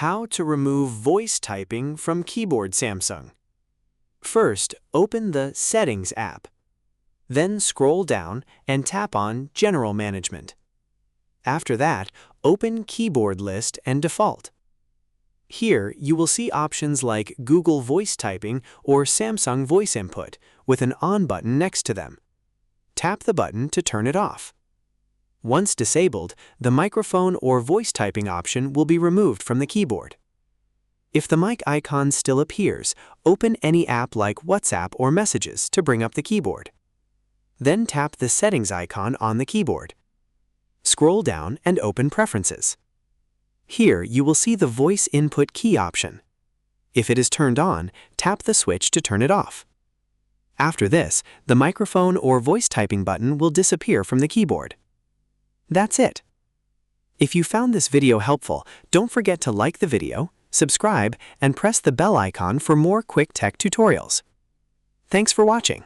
How to remove voice typing from keyboard Samsung. First, open the Settings app. Then scroll down and tap on General Management. After that, open Keyboard List and Default. Here, you will see options like Google Voice Typing or Samsung Voice Input with an On button next to them. Tap the button to turn it off. Once disabled, the microphone or voice typing option will be removed from the keyboard. If the mic icon still appears, open any app like WhatsApp or Messages to bring up the keyboard. Then tap the Settings icon on the keyboard. Scroll down and open Preferences. Here you will see the Voice Input key option. If it is turned on, tap the switch to turn it off. After this, the microphone or voice typing button will disappear from the keyboard. That's it. If you found this video helpful, don't forget to like the video, subscribe, and press the bell icon for more quick tech tutorials. Thanks for watching.